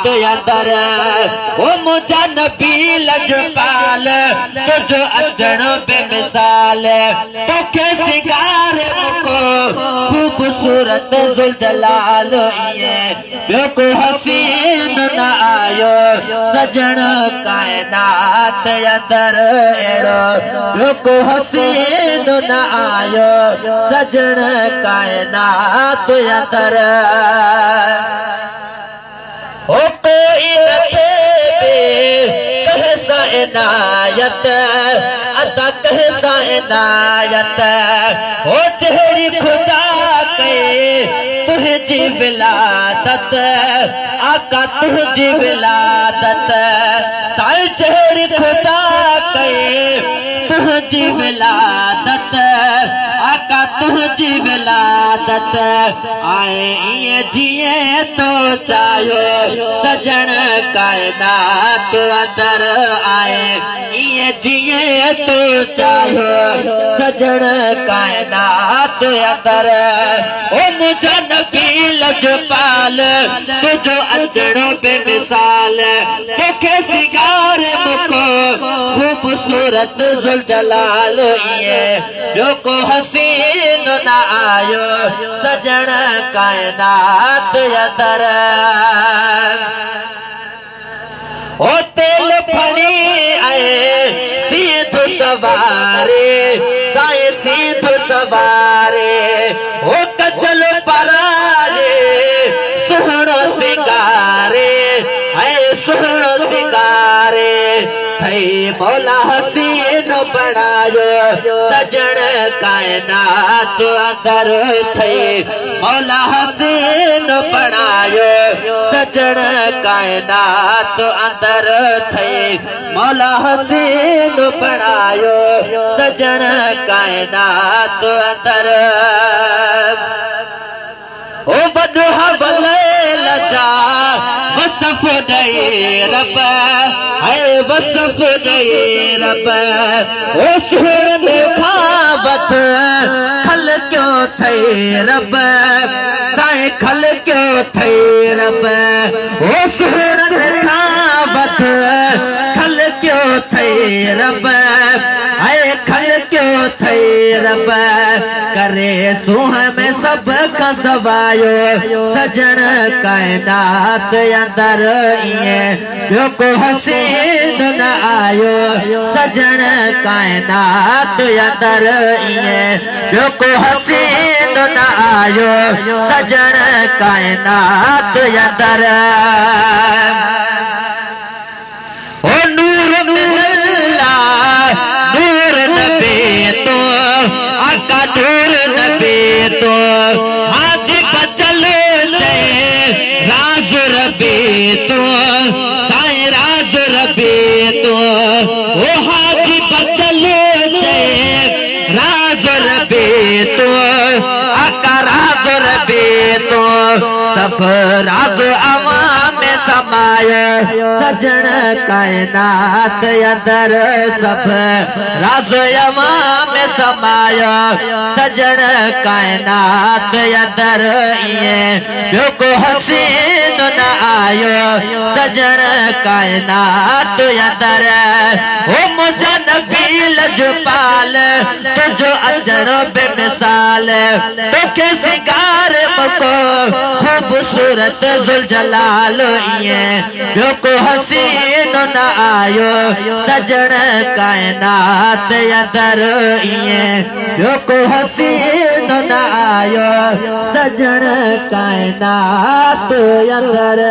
अंदर ओ मुझा नबी लजपाल तुझो अचण बेमिसाल तोखे सिंगार मुको खूबसूरत ज़ुलजलाल इए ॿियो को हसीन न आयो सजण कायनात अंदर अहिड़ो ॿियो को हसीन न आयो सजण कायनात अंदर ओ कोई न थे कहसा इनायत अता कहसा इनायत ओ जहिड़ी खुदा कहे तुझी विलादत आका तुझी विलादत साल जहिड़ी खुदा कहे तुझी विलादत आका तुझी विलादत आए इए जिए तो चाहियो सजण कायनात अंदर आए इए जिए तो चाहियो सजण कायनात अंदर ओ मुझा नबी लजपाल तुझो अचणो बेमिसाल तोखे सिंगार मुको खूबसूरत ज़ुलजलाल इए ॿियो को हसीन न आयो सजण कायनात अंदर ओ तेल फणी आए सीध सवारे साए सीध सवारे ओ कचल पराजे सुहणो सिंगारे है सुहणो सिंगारे थई मौला हसीन बणायो सजण कायनात अंदर थई मौला हसीन बणायो सजण कायनात अंदर थई मौला हसीन बणायो सजण कायनात अंदर ओ बदहा बलैल जा वसफ दे रब है वसफ दे रब ओ सुहण खाबत खल क्यों थे रब साए खल क्यों थे रब ओ सुहण खाबत खल क्यों थे रब है खल क्यों थे रब करे सुह में सब खसवायो सजण कायनात अंदर इए ॿियो को हसीन न आयो सजण कायनात अंदर इए ॿियो को हसीन न आयो सजण कायनात अंदर ओ नूर मिल्ला नूर नबी तो आका नूर नबी तो आज बचल जे राज रबी तो साए राज रबी तो ओ हाजी बचल जे राज रबी तो आका राज रबी तो सब राज अवाम में समायो सजण कायनात अंदर सब राज अवाम में समायो सजण कायनात अंदर इए ॿियो को हसीन न आयो सजण कायनात अंदर ओ मुझा नबी लजपाल तुझो अचण बेमिसाल तोखे सिंगार मुको खूबसूरत ज़ुलजलाल इए ॿियो को हसीन न आयो सजण कायनात अंदर इए ॿियो को हसीन न आयो सजण कायनात अंदर